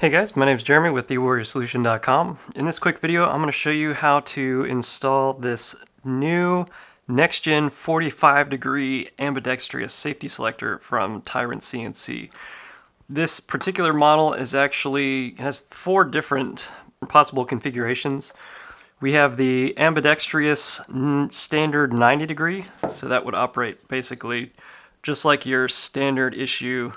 Hey guys, my name is Jeremy with thewarriorsolution.com. In this quick video, I'm going to show you how to install this new next-gen 45-degree ambidextrous safety selector from Tyrant CNC. This particular model has 4 different possible configurations. We have the ambidextrous standard 90 degree, so that would operate basically just like your standard issue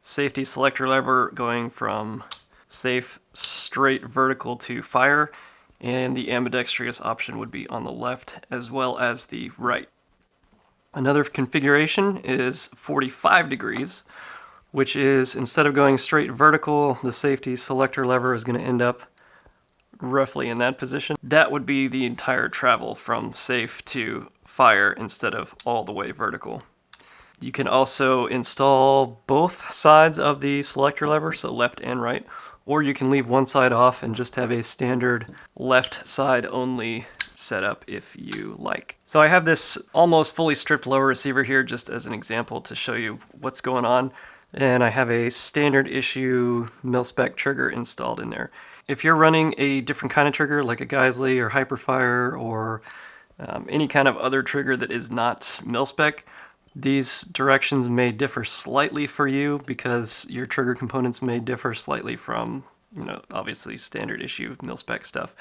safety selector lever going from safe straight vertical to fire, and the ambidextrous option would be on the left as well as the right. Another configuration is 45 degrees, which is instead of going straight vertical, the safety selector lever is going to end up roughly in that position. That would be the entire travel from safe to fire instead of all the way vertical. You can also install both sides of the selector lever, so left and right, or you can leave one side off and just have a standard left side only setup if you like. So I have this almost fully stripped lower receiver here just as an example to show you what's going on, and I have a standard issue mil-spec trigger installed in there. If you're running a different kind of trigger like a Geisley or Hyperfire or any kind of other trigger that is not mil-spec, these directions may differ slightly for you because your trigger components may differ slightly from, obviously standard issue mil-spec stuff.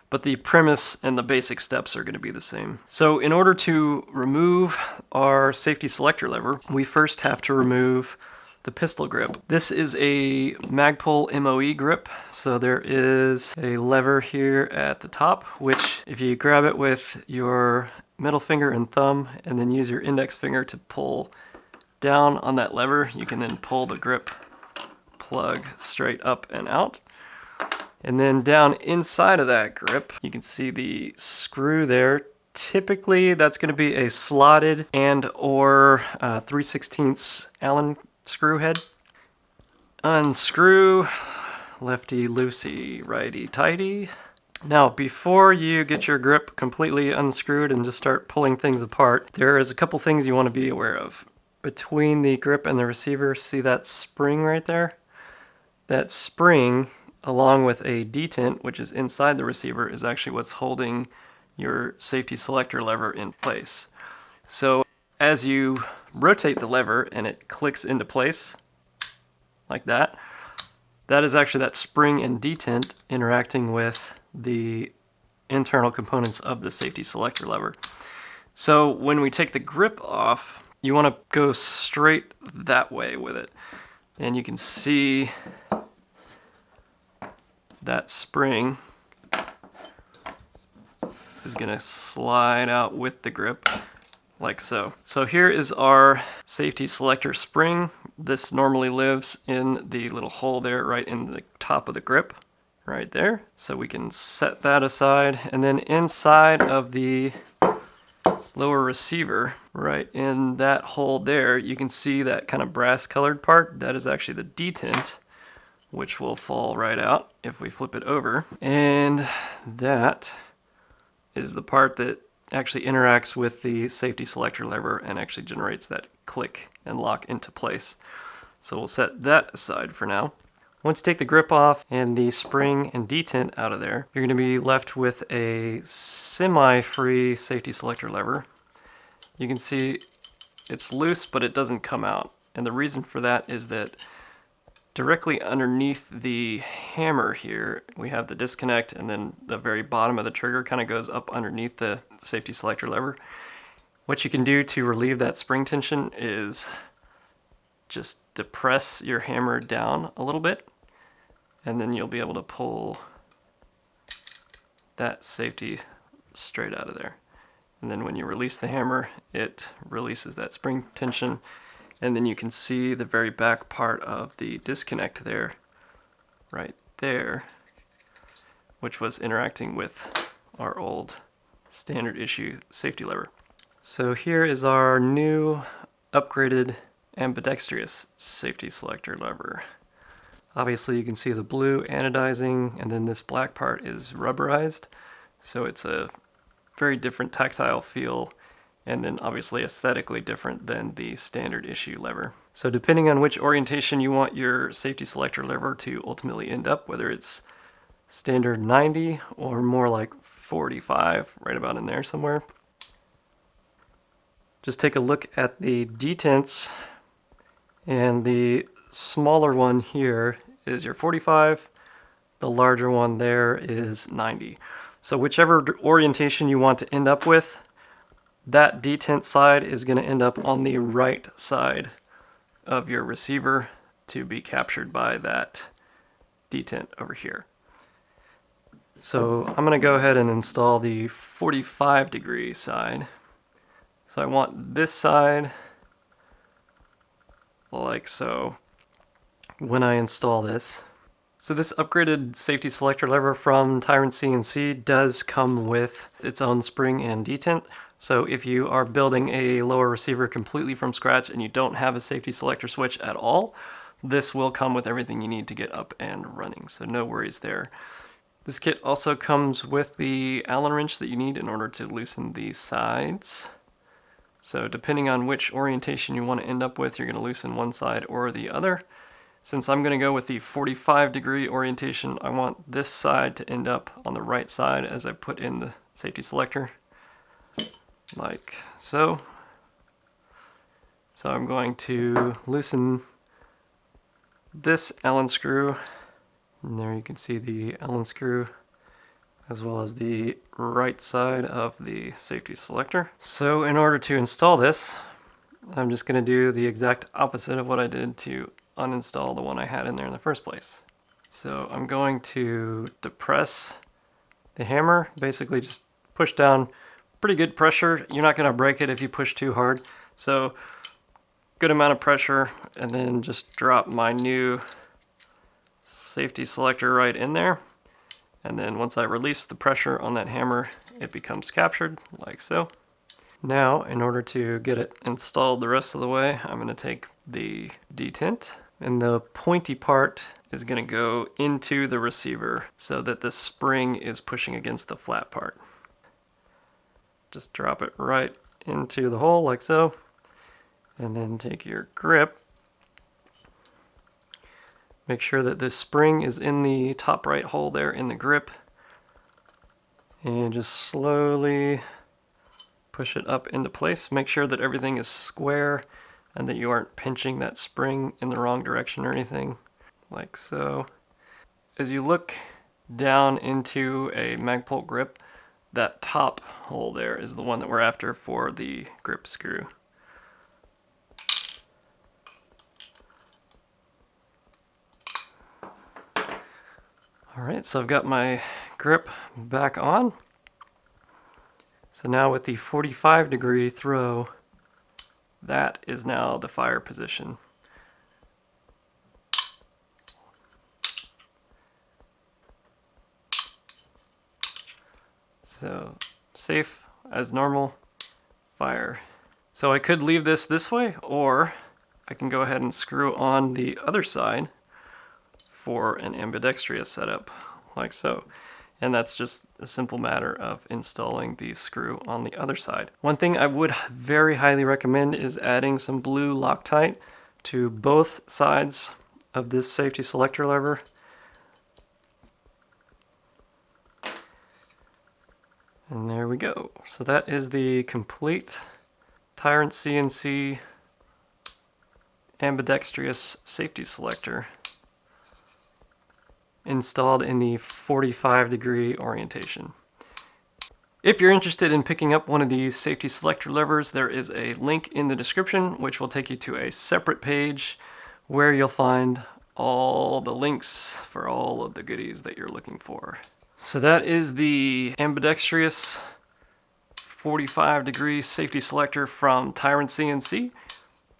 But the premise and the basic steps are going to be the same. So in order to remove our safety selector lever, we first have to remove the pistol grip. This is a Magpul MOE grip, so there is a lever here at the top, which if you grab it with your middle finger and thumb and then use your index finger to pull down on that lever, you can then pull the grip plug straight up and out. And then down inside of that grip, you can see the screw there. Typically that's going to be a slotted and or 3/16 Allen screw head. Unscrew, lefty loosey, righty tighty. Now, before you get your grip completely unscrewed and just start pulling things apart, there is a couple things you want to be aware of. Between the grip and the receiver, see that spring right there? That spring, along with a detent, which is inside the receiver, is actually what's holding your safety selector lever in place. So as you rotate the lever and it clicks into place, like that, that is actually that spring and detent interacting with the internal components of the safety selector lever. So when we take the grip off, you want to go straight that way with it. And you can see that spring is going to slide out with the grip like so. So here is our safety selector spring. This normally lives in the little hole there right in the top of the grip. Right there, so we can set that aside, and then inside of the lower receiver, right in that hole there, you can see that kind of brass colored part. That is actually the detent, which will fall right out if we flip it over, and that is the part that actually interacts with the safety selector lever and actually generates that click and lock into place. So we'll set that aside for now. Once you take the grip off and the spring and detent out of there, you're going to be left with a semi-free safety selector lever. You can see it's loose, but it doesn't come out. And the reason for that is that directly underneath the hammer here, we have the disconnect, and then the very bottom of the trigger kind of goes up underneath the safety selector lever. What you can do to relieve that spring tension is just depress your hammer down a little bit, and then you'll be able to pull that safety straight out of there. And then when you release the hammer, it releases that spring tension, and then you can see the very back part of the disconnect there, right there, which was interacting with our old standard issue safety lever. So here is our new upgraded ambidextrous safety selector lever. Obviously you can see the blue anodizing, and then this black part is rubberized, so it's a very different tactile feel and then obviously aesthetically different than the standard issue lever. So depending on which orientation you want your safety selector lever to ultimately end up, whether it's standard 90 or more like 45, right about in there somewhere. Just take a look at the detents, and the smaller one here is your 45, the larger one there is 90. So whichever orientation you want to end up with, that detent side is going to end up on the right side of your receiver to be captured by that detent over here. So I'm going to go ahead and install the 45 degree side. So I want this side like so when I install this. So this upgraded safety selector lever from Tyrant CNC does come with its own spring and detent. So if you are building a lower receiver completely from scratch and you don't have a safety selector switch at all, this will come with everything you need to get up and running. So no worries there. This kit also comes with the Allen wrench that you need in order to loosen these sides. So depending on which orientation you want to end up with, you're going to loosen one side or the other. Since I'm going to go with the 45 degree orientation, I want this side to end up on the right side as I put in the safety selector, like so. So I'm going to loosen this Allen screw, and there you can see the Allen screw as well as the right side of the safety selector. So in order to install this, I'm just going to do the exact opposite of what I did to uninstall the one I had in there in the first place. So I'm going to depress the hammer, basically just push down pretty good pressure. You're not going to break it if you push too hard. So good amount of pressure, and then just drop my new safety selector right in there. And then once I release the pressure on that hammer, it becomes captured like so. Now, in order to get it installed the rest of the way, I'm going to take the detent, and the pointy part is going to go into the receiver so that the spring is pushing against the flat part. Just drop it right into the hole like so, and then take your grip. Make sure that this spring is in the top right hole there in the grip, and just slowly push it up into place. Make sure that everything is square and that you aren't pinching that spring in the wrong direction or anything, like so. As you look down into a Magpul grip, that top hole there is the one that we're after for the grip screw. Alright, so I've got my grip back on. So now with the 45 degree throw, that is now the fire position. So safe as normal, fire. So I could leave this way, or I can go ahead and screw on the other side for an ambidextrous setup, like so. And that's just a simple matter of installing the screw on the other side. One thing I would very highly recommend is adding some blue Loctite to both sides of this safety selector lever. And there we go. So that is the complete Tyrant CNC ambidextrous safety selector installed in the 45 degree orientation. If you're interested in picking up one of these safety selector levers, there is a link in the description which will take you to a separate page where you'll find all the links for all of the goodies that you're looking for. So that is the ambidextrous 45 degree safety selector from Tyrant CNC.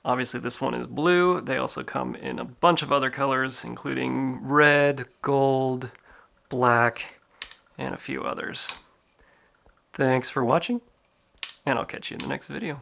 Obviously this one is blue. They also come in a bunch of other colors, including red, gold, black, and a few others. Thanks for watching, and I'll catch you in the next video.